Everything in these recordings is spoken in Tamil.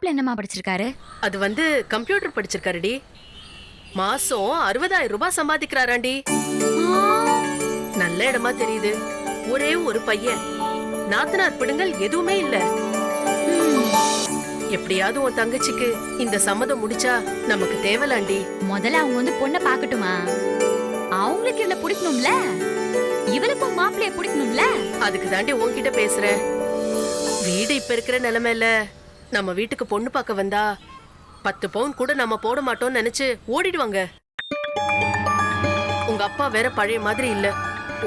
மாப்பிள்ள என்னமா படிச்சிருக்காரு? அது வந்து கம்ப்யூட்டர் படிச்சிருக்காருடி. மாசம் 60,000 ரூபாய் சம்பாதிக்கிறாராண்டி. நல்ல இடமா தெரியுது. ஒரே ஒரு பையன், நாத்தனார் பிடுங்கல் எதுவுமே இல்ல. எப்படியாவது உன் தங்கச்சிக்கு இந்த சம்மதம் முடிச்சா நமக்கு தேவலாண்டி. முதல்ல அவங்க வந்து பொண்ணை பாக்கட்டுமா? அவங்களுக்கு இவள பிடிக்கணும்ல, இவளுக்கும் மாப்பிள்ளைய பிடிக்கணும்ல. அதுக்கு தாண்டி உன்கிட்ட பேசுறேன். வீடு இப்ப இருக்கிற நிலைமையில நம்ம வீட்டுக்கு பொண்ணு பார்க்க வந்தா 10 பவுன் கூட நம்ம போட மாட்டோம்னு நினைச்சு ஓடிடுவாங்க. உங்க அப்பா வேற பழைய மாதிரி இல்ல.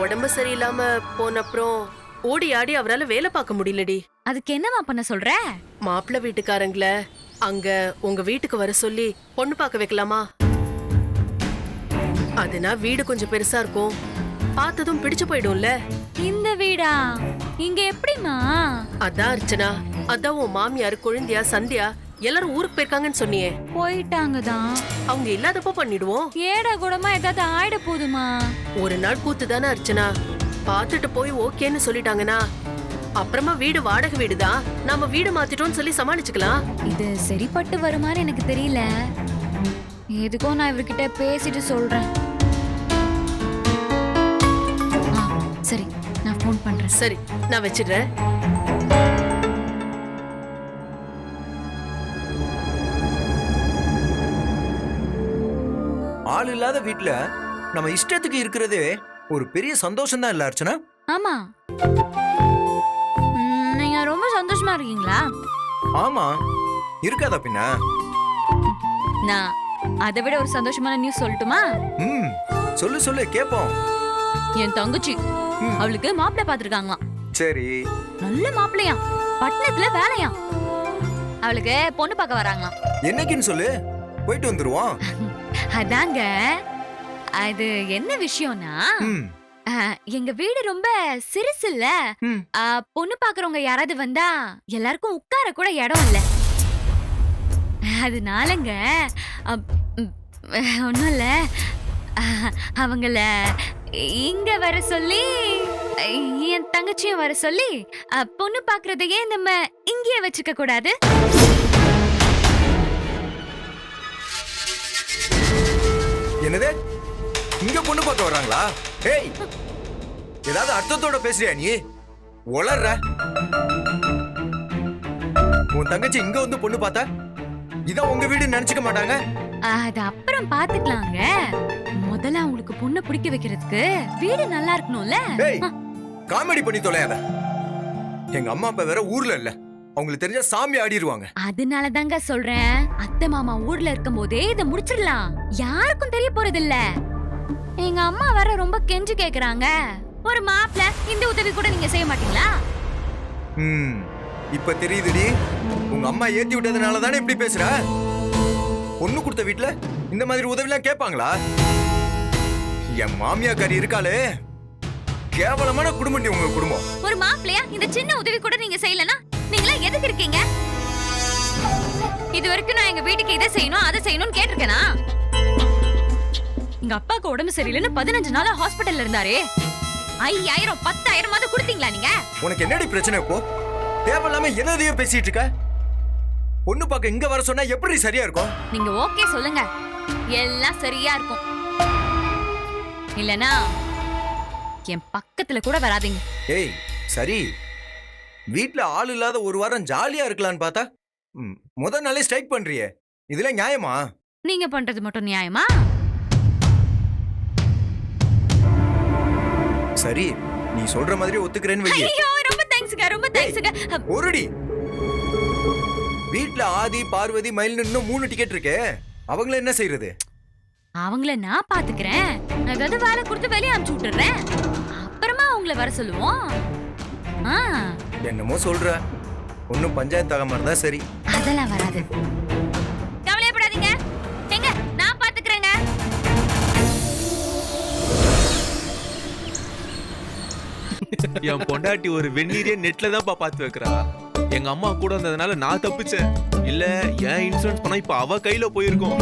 உடம்பு சரியில்லாம போன அப்புறம் ஓடி ஆடி அவரால வேலை பார்க்க முடியலடி. அதுக்கு என்னமா பண்ண சொல்ற? மாப்பிள்ளை வீட்டுக்காரங்கள அங்க உங்க வீட்டுக்கு வர சொல்லி பொண்ணு பார்க்க வைக்கலாமா? அதுனா வீடு கொஞ்சம் பெருசா இருக்கும், பார்த்ததும் பிடிச்சு போயிடும்ல. இந்த வீடா? இங்க எப்படிமா? அதான் அர்ச்சனா, அதான் உன் மாமியார் குழந்தையா சந்தியா எல்லாரும் ஊருக்கு போயிருக்காங்கன்னு சொன்னியே. போயிட்டாங்க தான். அவங்க இல்லாதப்போ பண்ணிடுவோம். ஏடா கூடமா ஏதாவது ஆயிட போதுமா? ஒரு நாள் கூத்து தானே அர்ச்சனா. பார்த்துட்டு போய் ஓகேன்னு சொல்லிட்டாங்கன்னா அப்புறமா வீடு வாடகை வீடுதான், நாம வீடு மாத்திட்டோம்னு சொல்லி சமாளிச்சுக்கலாம். இது சரிப்பட்டு வருமான்னு எனக்கு தெரியல. எதுக்கோ நான் இவர்கிட்ட பேசிட்டு சொல்றேன். சரி, நான் ஃபோன் பண்றேன். சரி, நான் வச்சிடுறேன். ஆள் இல்லாத வீட்ல நம்ம இஷ்டத்துக்கு இருக்கிறதே ஒரு பெரிய சந்தோஷம் தான் இல்ல அர்ச்சனா? ஆமா. நீங்க ரொம்ப சந்தோஷமா இருக்கீங்களா? ஆமா, இருக்காதா பின்ன. நான் அதை விட ஒரு சந்தோஷமான நியூஸ் சொல்லட்டுமா? சொல்லு சொல்லு கேப்போம். என் தங்கச்சி அவளுக்கு மாப்பிள்ளை பாத்துருக்காங்களாம். சரி. நல்ல மாப்பிள்ளையாம், பட்டணத்துல வேலையாம். அவளுக்கு பொண்ணு பார்க்க வராங்களாம். என்னைக்குன்னு சொல்லு, போயிட்டு வந்துருவோம். அதாங்க, அது என்ன விஷயம்னா, எங்க வீடு ரொம்ப சிறுசு இல்ல. பொண்ணு பாக்குறவங்க யாராவது வந்தா எல்லாருக்கும் உட்கார கூட இடம் இல்ல. அதனாலங்க ஒண்ணும் இல்ல, அவங்கள இங்க வர சொல்லி, என் தங்கச்சியும் வர சொல்லி, பொண்ணு பாக்குறதையே நம்ம இங்கேயே வச்சுக்க கூடாது? என்னது, இங்க பொண்ணு பார்க்க வர்றாங்களா? ஏய், ஏதாவது அர்த்தத்தோட பேசுறியா நீ? உளர்ற. உன் தங்கச்சி இங்க வந்து பொண்ணு பார்த்தா இதான் உங்க வீடு நினைச்சுக்க மாட்டாங்க? அது அப்புறம் பாத்துக்கலாங்க. முதல்ல அவங்களுக்கு பொண்ணு பிடிக்க வைக்கிறதுக்கு வீடு நல்லா இருக்கணும்ல. ஏய், காமெடி பண்ணி தொலையாத. எங்க அம்மா அப்பா வேற ஊர்ல இல்ல, அவங்களுக்கு தெரிஞ்ச சாமி ஆடிடுவாங்க. அதனால தாங்க சொல்றேன், அத்தை மாமா ஊர்ல இருக்கும் போதே இத முடிச்சிடலாம். யாருக்கும் தெரிய போறது இல்ல. எங்க அம்மா வேற ரொம்ப கெஞ்சி கேக்குறாங்க. ஒரு மாப்பிள்ள இந்த உதவி கூட நீங்க செய்ய மாட்டீங்களா? இப்ப தெரியுதுடி, உங்க அம்மா ஏத்தி விட்டதுனால தானே இப்படி பேசுற. பொண்ணு கொடுத்த வீட்டுல இந்த மாதிரி உதவி எல்லாம் கேட்பாங்களா? என் மாமியாக்காரி இருக்காளே, கேவலமான குடும்பம் உங்க குடும்பம். ஒரு மாப்பிள்ளையா இந்த சின்ன உதவி கூட நீங்க செய்யலனா நீங்களா எதுக்கு இருக்கீங்க? இது வரைக்கும் நான் எங்க வீட்டுக்கு இதை செய்யணும் அதை செய்யணும்னு கேட்டிருக்கேனா? எங்க அப்பாக்கு உடம்பு சரியில்லைன்னு 15 நாளா ஹாஸ்பிட்டல்ல இருந்தாரே, 5000 10,000 கொடுத்தீங்களா நீங்க? உனக்கு என்னடி பிரச்சனை இப்போ? தேவையில்லாம எதையும் பேசிட்டு இருக்க. பொண்ணு பார்க்க இங்க வர சொன்னா எப்படி சரியா இருக்கும்? நீங்க ஓகே சொல்லுங்க, எல்லாம் சரியா இருக்கும். இல்லனா என் பக்கத்துல கூட வராதீங்க. ஏய் சரி, வீட்ல ஆள் இல்லாத ஒரு வாரம் ஜாலியா இருக்கலாம்னு பார்த்தா முதல் நாளே ஸ்ட்ரைக் பண்றியே, இதுல நியாயமா? நீங்க பண்றது மட்டும் நியாயமா? சரி, நீ சொல்ற மாதிரி ஒத்துக்கிறேன்னு வை. ஐயோ ரொம்ப தேங்க்ஸ்ங்க, ரொம்ப தேங்க்ஸ்ங்க. ஒருடி, வீட்ல ஆதி பார்வதி மயில்னு இன்னும் 3 டிக்கெட் இருக்கே, அவங்கள என்ன செய்யறது? அவங்கள நான் பாத்துக்கிறேன். ஏதாவது வேலை கொடுத்து வெளியே அனுப்பிச்சு விட்டுறேன், அப்புறமா அவங்கள வர சொல்லுவோம். என்னமோ சொல்ற, ஒன்னும் பஞ்சாயத்து ஆக மாதிரி தான். சரி, அதெல்லாம் வராது, கவலையப்படாதீங்க. எங்க நான் பாத்துக்கிறேங்க. என் பொண்டாட்டி ஒரு வெந்நீரே நெட்ல தான் பாத்து வைக்கிறா. எங்க அம்மா கூட இருந்ததுனால நான் தப்பிச்சேன். இல்ல ஏன் இன்சூரன்ஸ் பண்ணா இப்ப அவ கையில போயிருக்கும்.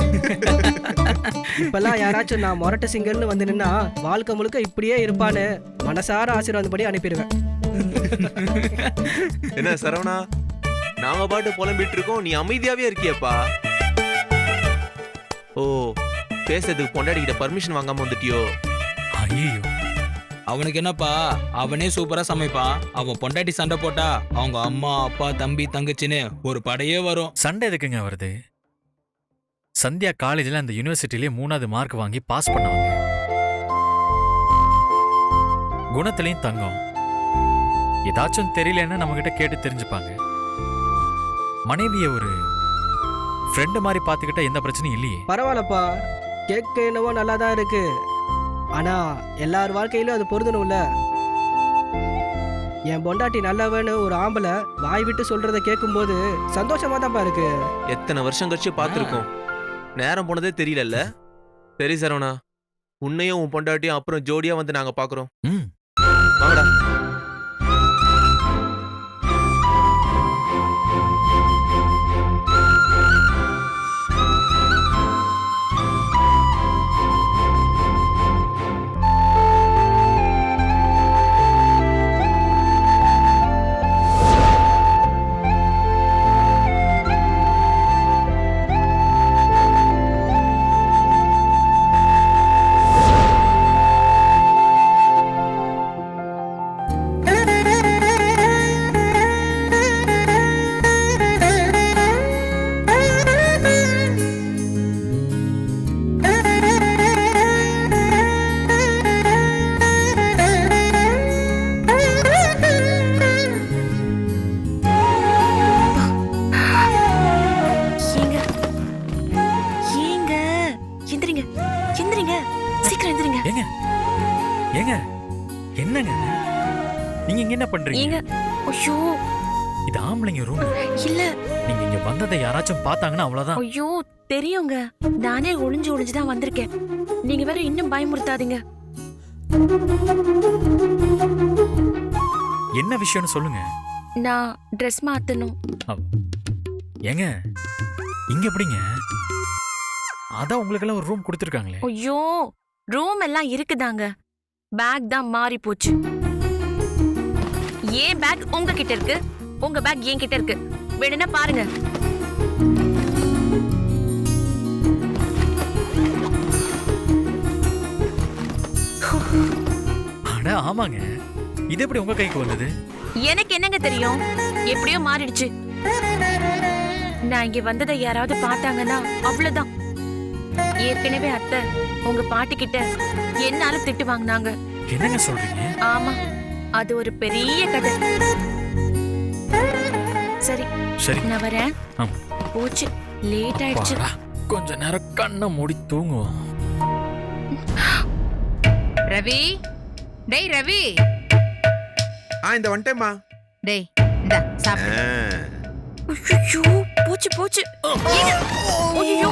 இப்பெல்லாம் யாராச்சும் நான் மொரட்ட சிங்கர்னு வந்து நின்னா வாழ்க்கை முழுக்க இப்படியே இருப்பான்னு மனசார ஆசீர்வாதம் படி அனுப்பிடுவேன். என்ன சரவணா, நாங்க பாட்டு புலம்பிட்டு இருக்கோம், நீ அமைதியாவே இருக்கியப்பா. ஓ, பேசுறதுக்கு பொண்டாடி கிட்ட பர்மிஷன் வாங்காம வந்துட்டியோ? ஐயோ, அவனுக்கு என்னப்பா, அவனே சூப்பரா சமைப்பான். அவன் பொண்டாட்டி சண்டை போட்டா அவங்க அம்மா அப்பா தம்பி தங்கச்சின்னு ஒரு படையே வரும். சண்டை எதுக்குங்க வருது? சந்தியா காலேஜ்ல அந்த யூனிவர்சிட்டிலேயே 3வது மார்க் வாங்கி பாஸ் பண்ணவங்க. குணத்திலையும் தங்கம். ஏதாச்சும் தெரியலன்னா நம்ம கிட்ட கேட்டு தெரிஞ்சுப்பாங்க. மனைவிய ஒரு ஃப்ரெண்டு மாதிரி பாத்துக்கிட்டா எந்த பிரச்சனையும் இல்லையே. பரவாயில்லப்பா, கேட்க என்னவோ நல்லா தான் இருக்கு. ஆனா எல்லார் வாழ்க்கையிலும் அது பொருந்தணும்ல. என் பொண்டாட்டி நல்லவன்னு ஒரு ஆம்பளை வாய் விட்டு சொல்றத கேட்கும்போது சந்தோஷமா தான்ப்பா இருக்கு. எத்தனை வருஷம் கழிச்சு பார்த்துருக்கோம், நேரம் போனதே தெரியலல்ல. சரி சரவணா, உன்னையும் உன் பொண்டாட்டியும் அப்புறம் ஜோடியா வந்து நாங்க பாக்குறோம். ம். வாங்கடா. ஏங்க என்னங்க நீங்க இங்க என்ன பண்றீங்க? ஐயோ, இது ஆம்பளைங்க ரூம் இல்ல. நீங்க இங்க வந்ததை யாராச்சும் பார்த்தாங்கன்னா அவ்வளவுதான். ஐயோ தெரியுங்க, நானே ஒளிஞ்சு தான் வந்திருக்கேன். நீங்க வேற இன்னும் பயமுறுத்தாதீங்க. என்ன விஷயம்னு சொல்லுங்க. நான் ட்ரெஸ் மாத்தணும். ஏங்க இங்க எப்படிங்க? அதான் உங்களுக்கெல்லாம் ஒரு ரூம் கொடுத்துருக்காங்களே. ஐயோ, ரூம் எல்லாம் இருக்குதாங்க, பேக் தான் மாறி போச்சு. ஏன் பேக் உங்ககிட்ட இருக்கு, உங்க பேக் என் கிட்ட இருக்கு. வேணும்னா பாருங்க. அட ஆமாங்க, இது எப்படி உங்க கைக்கு வந்தது? எனக்கு என்னங்க தெரியும், எப்படியோ மாறிடுச்சு. நான் இங்க வந்ததை யாராவது பார்த்தாங்கன்னா அவ்வளவுதான். ஏற்கனவே அத்தை உங்க பாட்டி கிட்ட என்னால திட்டு வாங்கினாங்க. என்னங்க சொல்றீங்க? ஆமா, அது ஒரு பெரிய கதை. சரி சரி நான் வரேன். போச்சு, லேட் ஆயிடுச்சு. கொஞ்ச நேரம் கண்ணை மூடி தூங்குவோம். ரவி, டேய் ரவி. இந்த வந்துட்டேம்மா. டேய் இந்தா சாப்பிடு. ஐயோ, போச்சு போச்சு. ஏங்க, ஐயோ,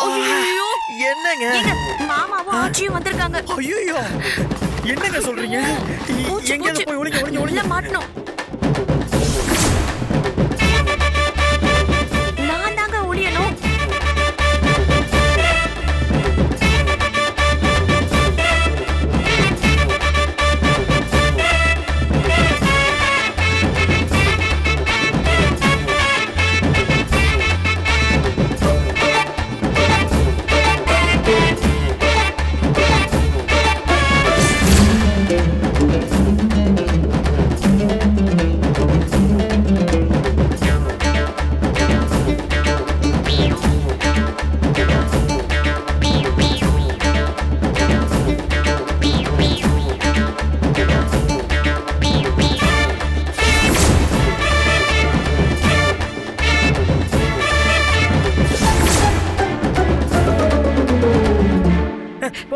ஐயோ, என்னங்க? ஏங்க, மாமாவும் ஆச்சியும் வந்திருக்காங்க. ஐயோ, என்னங்க சொல்றீங்க? போச்சு, எங்க போச்சு. போய் ஒளிங்க ஒளிங்க உள்ள ஒளிங்க. மாட்டணும். நான் தாங்க ஒளியணும்.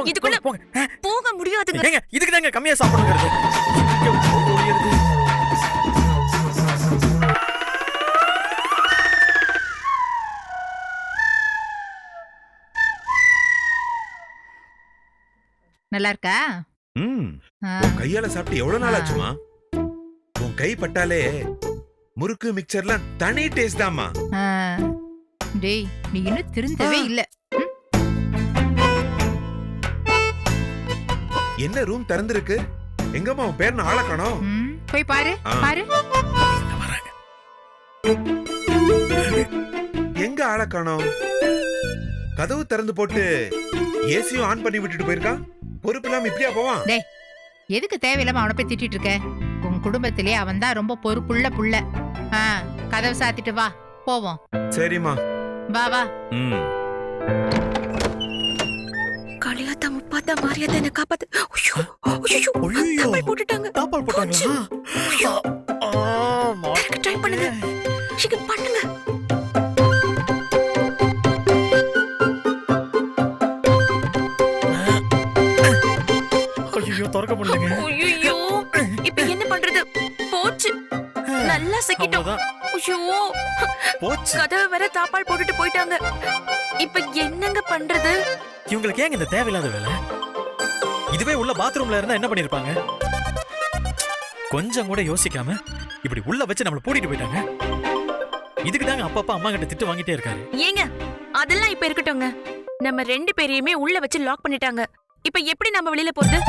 இதுக்குள்ள போக முடியாதுங்க. ஏங்க இதுக்கு தாங்க கம்மியா சாப்பிடுங்கிறது. நல்லா இருக்கா? உன் கையால சாப்பிட்டு எவ்வளவு நாள் ஆச்சுமா? உன் கை பட்டாலே முறுக்கு மிக்சர்லாம் தனி டேஸ்ட் தாமா. டேய் நீ இன்னும் திருந்தவே இல்ல. என்ன ரூம் திறந்திருக்கு? எங்கம்மா உன் பேர் ஆள காணோம். போய் பாரு பாரு. வராங்க. எங்க ஆளை காணோம்? கதவு திறந்து போட்டு ஏசியும் ஆன் பண்ணி விட்டுட்டு போயிருக்கான். பொறுப்பு இல்லாம இப்படியா போவான்? டேய், எதுக்கு தேவையில்லாம அவனை போய் திட்டிட்டு இருக்க? உன் குடும்பத்திலே அவன் தான் ரொம்ப பொறுப்புள்ள புள்ள. கதவு சாத்திட்டு வா, போவோம். சரிம்மா. வா வா. காளியாத்தா முப்பாத்தா மாரியாத்தா என்ன காப்பாத்து. ஐயோ தாப்பால் போட்டுட்டாங்க. தாப்பால் போட்டாங்களா? ட்ரை பண்ணுங்க, சீக்கிரம் பண்ணுங்க. ஐயோ திறக்க முடியலங்க. ஐயோ இப்போ என்ன பண்றது? போச்சு, நல்லா சிக்கிட்டோம். ஐயோ போச்சு. கதவை வேற தாப்பால் போட்டுட்டு போயிட்டாங்க. இப்ப என்னங்க பண்றது? இவங்களுக்கு ஏங்க இந்த தேவையில்லாத வேலை? இதுவே உள்ள பாத்ரூம்ல இருந்தா என்ன பண்ணிருப்பாங்க? கொஞ்சம் கூட யோசிக்காம இப்படி உள்ள வச்சு நம்மள பூட்டிட்டு போயிட்டாங்க. இதுக்கு தாங்க அப்பப்பா அம்மா கிட்ட திட்டு வாங்கிட்டே இருக்காரு. ஏங்க அதெல்லாம் இப்ப இருக்கட்டும்ங்க. நம்ம 2 பேரையுமே உள்ள வச்சு லாக் பண்ணிட்டாங்க. இப்ப எப்படி நம்ம வெளியில போறது?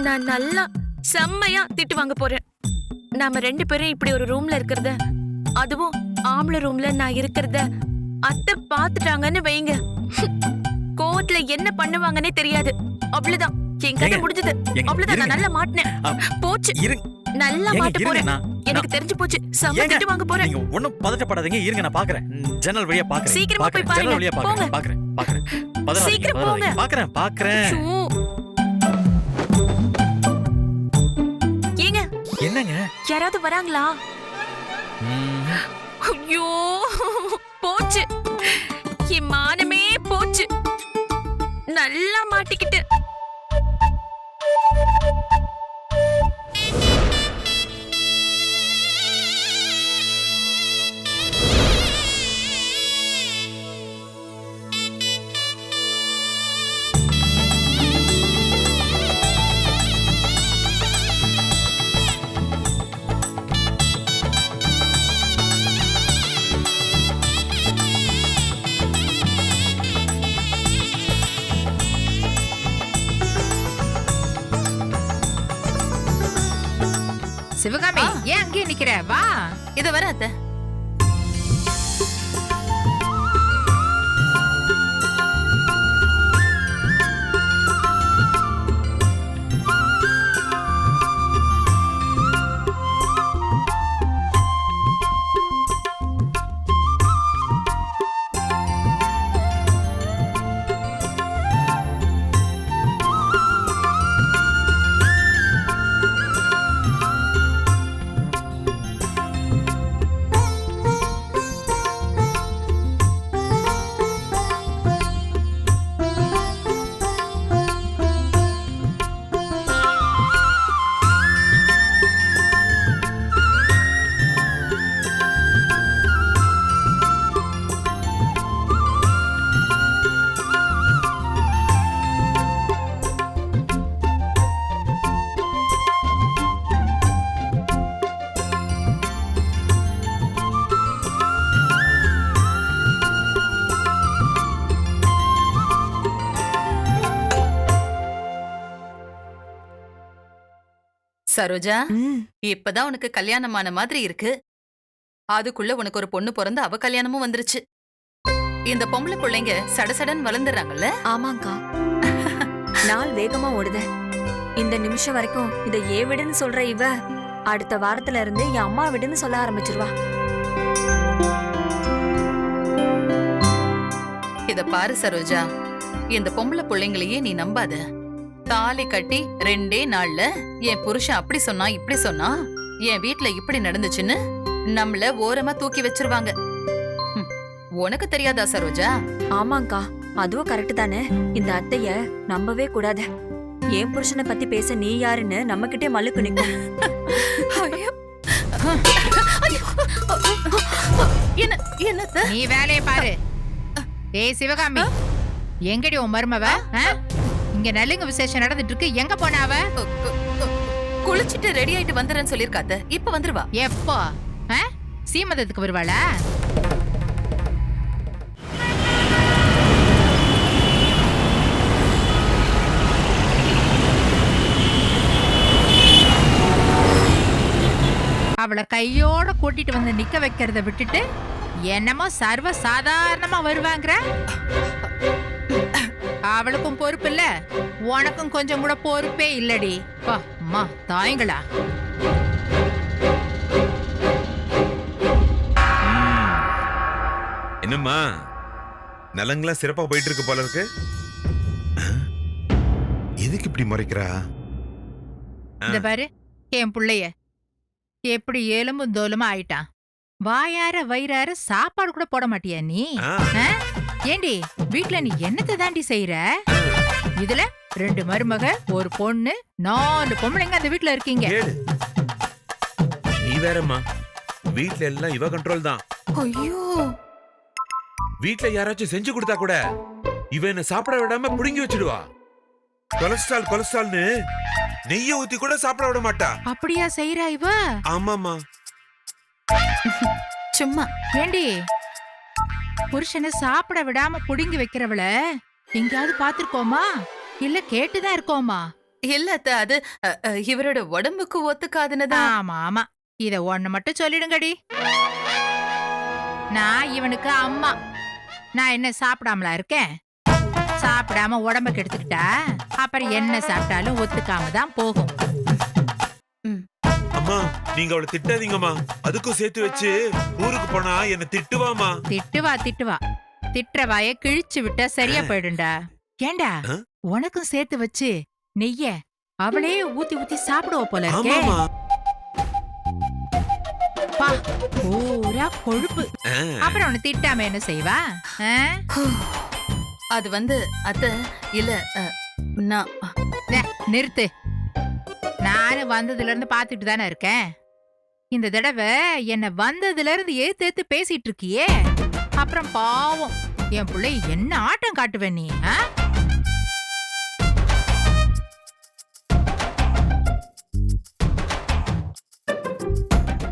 நான் நல்லா செம்மையா திட்டு வாங்க போறேன். நாம 2 பேரும் இப்படி ஒரு ரூம்ல இருக்கிறத, அதுவும் ஆம்பளை ரூம்ல நான் இருக்கிறத அத்தை பாத்துட்டாங்கன்னு வைங்க, கோவத்துல என்ன பண்ணுவாங்கன்னே தெரியாது. அவ்வளவுதான், என் கதை முடிஞ்சது. அவ்வளவுதான், நான் நல்லா மாட்டினேன். போச்சு, நல்லா மாட்ட போறேன். எனக்கு தெரிஞ்சு போச்சு, செம்ம திட்டு வாங்க போறேன். நீங்க ஒண்ணும் பதட்டப்படாதீங்க, இருங்க நான் பாக்குறேன். ஜன்னல் வழியா பாக்குறேன். சீக்கிரமா போய் பாருங்க. ஜன்னல் வழியா போங்க. பாக்குறேன். சீக்கிரம் போங்க. பாக்குறேன். ஏங்க என்னங்க? யாராவது வராங்களா? ஐயோ போச்சு, என் மானமே போச்சு. நல்லா மாட்டிக்கிட்டு. சிவகாமி, ஏன் அங்கேயே நிக்கிற? வா. இத வர அத்தை. சரோஜா, இப்பதான் உனக்கு கல்யாணமான மாதிரி இருக்கு. அதுக்குள்ள உனக்கு ஒரு பொண்ணு பிறந்து அவ கல்யாணமும் வந்துருச்சு. இந்த பொம்பளை பிள்ளைங்க சடசடன் வளர்ந்துறாங்கல்ல? ஆமாங்கா, நாள் வேகமா ஓடுத. இந்த நிமிஷம் வரைக்கும் இத ஏ விடுன்னு சொல்ற இவ அடுத்த வாரத்துல இருந்து என் அம்மா விடுன்னு சொல்ல ஆரம்பிச்சிருவா. இத பாரு சரோஜா, இந்த பொம்பளை பிள்ளைங்களையே நீ நம்பாத. தாலி கட்டி 2 நாள்ல என் புருஷன் அப்படி சொன்னா இப்படி சொன்னா, என் வீட்ல இப்படி நடந்துச்சுன்னு நம்மள ஓரமா தூக்கி வச்சிருவாங்க. உனக்கு தெரியாதா சரோஜா? ஆமாங்கா, அதுவும் கரெக்ட் தானே. இந்த அத்தைய நம்பவே கூடாது. என் புருஷனை பத்தி பேச நீ யாருன்னு நம்ம கிட்டே மல்லுக்கு நிக்கும். என்ன நீ வேலையை பாரு. ஏய் சிவகாமி, எங்கடி உன் மருமவ? இங்க நலுங்கு விசேஷம் நடந்துட்டு இருக்கு, எங்க போன அவ? குளிச்சிட்டு ரெடி ஆயிட்டு வந்துறேன்னு சொல்லிருக்காத்த. இப்ப வந்துருவா. எப்போ? சீமந்தத்துக்கு வருவாளா? அவளை கையோட கூட்டிட்டு வந்து நிக்க வைக்கிறத விட்டுட்டு என்னமோ சர்வ சாதாரணமா வருவாங்கற. அவளுக்கும் பொறுப்பு இல்ல, உனக்கும் கொஞ்சம் கூட பொறுப்பே இல்லடி. பா அம்மா தாயங்களா. என்னம்மா நலங்கெல்லாம் சிறப்பா போயிட்டு இருக்கு போல இருக்கு. எதுக்கு இப்படி முறைக்கிறா? இந்த பாரு என் புள்ளைய எப்படி எலும்பும் தோலுமா ஆயிட்டான். வாயார வயிறார சாப்பாடு கூட போட மாட்டியா நீ? ஏண்டி வீட்டுல நீ என்னத்தை தாண்டி செய்யற? இதுல 2 மருமக, ஒரு பொண்ணு, 4 பொம்பளைங்க அந்த வீட்டுல இருக்கீங்க. நீ வேறம்மா, வீட்டுல எல்லாம் இவ கண்ட்ரோல் தான். ஐயோ, வீட்டுல யாராச்சும் செஞ்சு கொடுத்தா கூட இவ என்ன சாப்பிட விடாம புடுங்கி வச்சிடுவா. கொலஸ்ட்ரால் கொலஸ்ட்ரால்னு நெய்ய ஊத்தி கூட சாப்பிட விட மாட்டா. அப்படியா செய்யறா இவ? ஆமாமா. சும்மா. ஏண்டி புருஷனை சாப்பிட விடாம புடுங்கி வைக்கிறவள எங்கயாவது பாத்திருக்கோமா? இல்ல கேட்டுதான் இருக்கோமா? இல்ல அத்தை, அது இவரோட உடம்புக்கு ஒத்துக்காதுன்னுதான். ஆமா ஆமா, இத ஒண்ணு மட்டும் சொல்லிடுங்கடி. நான் இவனுக்கு அம்மா. நான் என்ன சாப்பிடாமலா இருக்கேன்? சாப்பிடாம உடம்ப கெடுத்துக்கிட்டா அப்புறம் என்ன சாப்பிட்டாலும் ஒத்துக்காம தான் போகும். அம்மா நீங்க அவளை திட்டாதீங்கம்மா. அதுக்கும் சேர்த்து வச்சு ஊருக்கு போனா என்ன திட்டுவாமா. திட்டுவா திட்டுவா, திட்டுற வாய கிழிச்சு விட்டா சரியா போயிடும்டா. ஏண்டா உனக்கும் சேர்த்து வச்சு நெய்ய அவளே ஊத்தி ஊத்தி சாப்பிடுவ போல இருக்கே. பா பூரா கொழுப்பு. அப்புறம் உன்னை திட்டாம என்ன செய்வா? அது அத்தை இல்ல, நான் நிறுத்து. நானு வந்ததுல இருந்து பாத்துட்டு தானே இருக்கேன். இந்த தடவை என்ன வந்ததுல இருந்து ஏத்து பேசிட்டு இருக்கியே, அப்புறம் பாவம் என் பிள்ளை என்ன ஆட்டம் காட்டுவேன் நீ?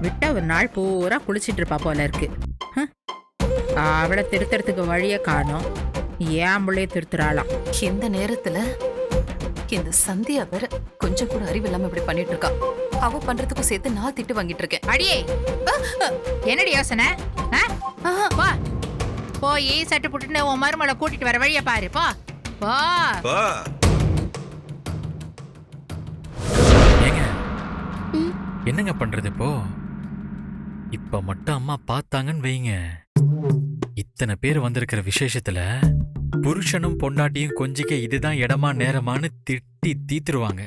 விட்டா ஒரு நாள் பூரா குளிச்சிட்டு இருப்பா போல இருக்கு. அவளை திருத்தறதுக்கு வழிய காணோம், ஏன் பிள்ளைய திருத்துறாளாம். இந்த நேரத்துல இந்த சந்தியா வேற கொஞ்சம் கூட அறிவு இல்லாம இப்படி பண்ணிட்டு இருக்கா. அவ பண்றதுக்கும் சேர்த்து நான் திட்டு வாங்கிட்டு இருக்கேன். அடியே என்னடி யோசனை? போய் சட்டு புட்டுன்னு உன் மருமலை கூட்டிட்டு வர வழிய பாரு. போ போ. என்னங்க பண்றது இப்போ? இப்ப மட்டும் அம்மா பார்த்தாங்கன்னு வைங்க, இத்தனை பேர் வந்திருக்கிற விசேஷத்துல புருஷனும் பொண்டாட்டியும் கொஞ்சிக்க இதுதான் இடமா நேரமான்னு திட்டி தீத்துருவாங்க.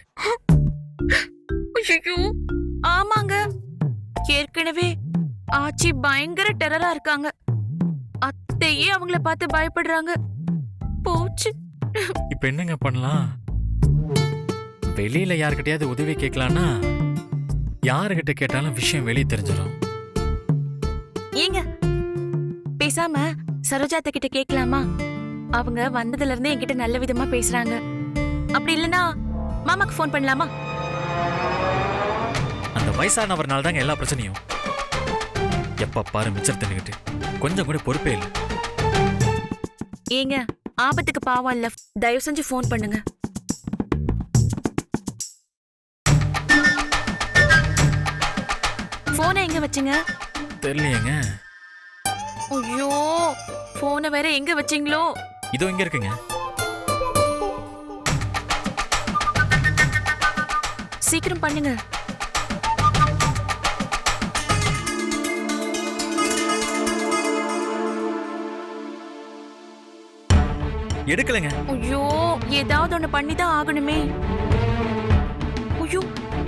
ஆமாங்க, ஏற்கனவே ஆச்சி பயங்கர டெரரா இருக்காங்க. அத்தையே அவங்கள பார்த்து பயப்படுறாங்க. போச்சு. இப்ப என்னங்க பண்ணலாம்? வெளியில யாருக்கிட்டயாவது உதவி கேட்கலான்னா யாருகிட்ட கேட்டாலும் விஷயம் வெளியே தெரிஞ்சிடும். ஏங்க பேசாம சரோஜாத்த கிட்ட கேட்கலாமா? அவங்க வந்ததுல இருந்து என்கிட்ட நல்ல விதமா பேசுறாங்க. அப்படி இல்லனா மாமாக்கு ஃபோன் பண்ணலாமா? அந்த வயசானவர்னால தாங்க எல்லா பிரச்சனையும். எப்ப பாரு மிச்சர் தின்னுகிட்டு கொஞ்சம் கூட பொறுப்பே இல்லை. ஏங்க ஆபத்துக்கு பாவம் இல்ல, தயவு செஞ்சு ஃபோன் பண்ணுங்க. போனை எங்க வச்சீங்க? தெரியலையேங்க. ஐயோ, போனை வேற எங்க வச்சீங்களோ? இதோ இங்க இருக்குங்க. சீக்கிரம் பண்ணுங்க. எடுக்கலங்க. ஐயோ, ஏதாவது ஒண்ணு பண்ணிதான் ஆகணுமே. ஐயோ,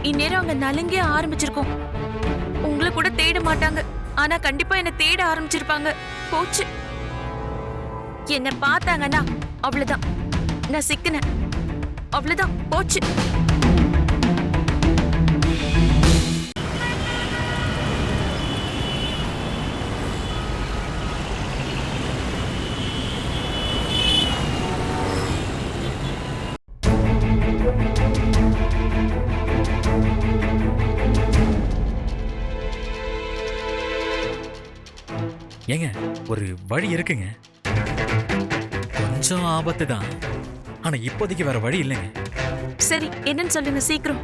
இந்நேரம் அங்க நலுங்கே ஆரம்பிச்சிருக்கோம். உங்களை கூட தேட மாட்டாங்க, ஆனா கண்டிப்பா என்ன தேட ஆரம்பிச்சிருப்பாங்க. போச்சு. என்ன பார்த்தாங்கன்னா அவ்வளவுதான், நான் சிக்கினேன். அவ்வளவுதான், போச்சு. ஏங்க ஒரு வழி இருக்குங்க. கொஞ்சம் ஆபத்து தான், ஆனா இப்போதைக்கு வேற வழி இல்லைங்க. சரி, என்னன்னு சொல்லுங்க சீக்கிரம்.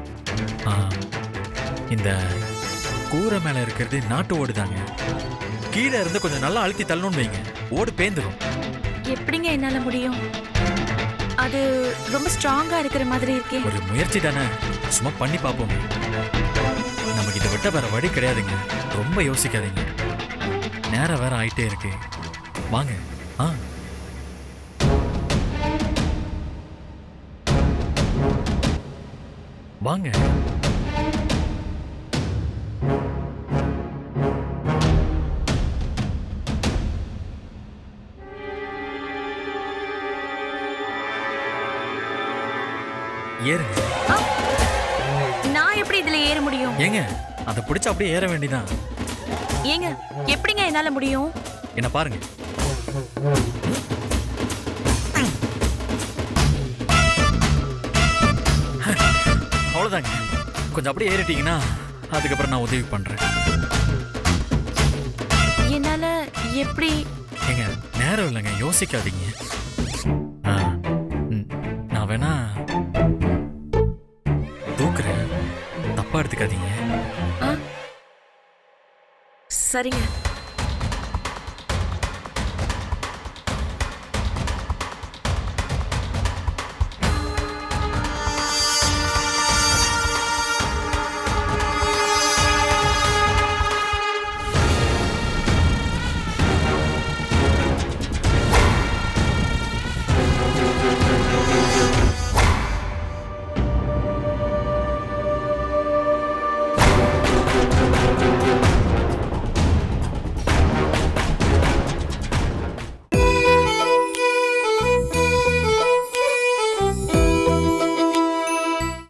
இந்த கூரை மேல இருக்கிறது நாட்டு ஓடுதாங்க. கீழே இருந்து கொஞ்சம் நல்லா அழுத்தி தள்ளணும்னு வைங்க, ஓடு பேந்துரும். எப்படிங்க என்னால முடியும்? அது ரொம்ப ஸ்ட்ராங்கா இருக்கிற மாதிரி இருக்கே. ஒரு முயற்சி தானே, சும்மா பண்ணி பார்ப்போமே. நமக்கு இதை விட்ட வேற வழி கிடையாதுங்க. ரொம்ப யோசிக்காதீங்க, நேரம் வேற ஆயிட்டே இருக்கு. வாங்க. வாங்க. ஏறுங்க. நான் எப்படி இதுல ஏற முடியும்? ஏங்க அதை பிடிச்சா அப்படியே ஏற வேண்டியதான். ஏங்க எப்படிங்க என்னால முடியும்? என்ன பாருங்க. அவ்வளவுதாங்க. கொஞ்சம் அப்படியே ஏறிட்டீங்கன்னா அதுக்கப்புறம் நான் உதவி பண்றேன். என்னால எப்படி? ஏங்க நேரம் இல்லைங்க, யோசிக்காதீங்க. நான் வேணா தூக்குறேன், தப்பா எடுத்துக்காதீங்க. சரிங்க.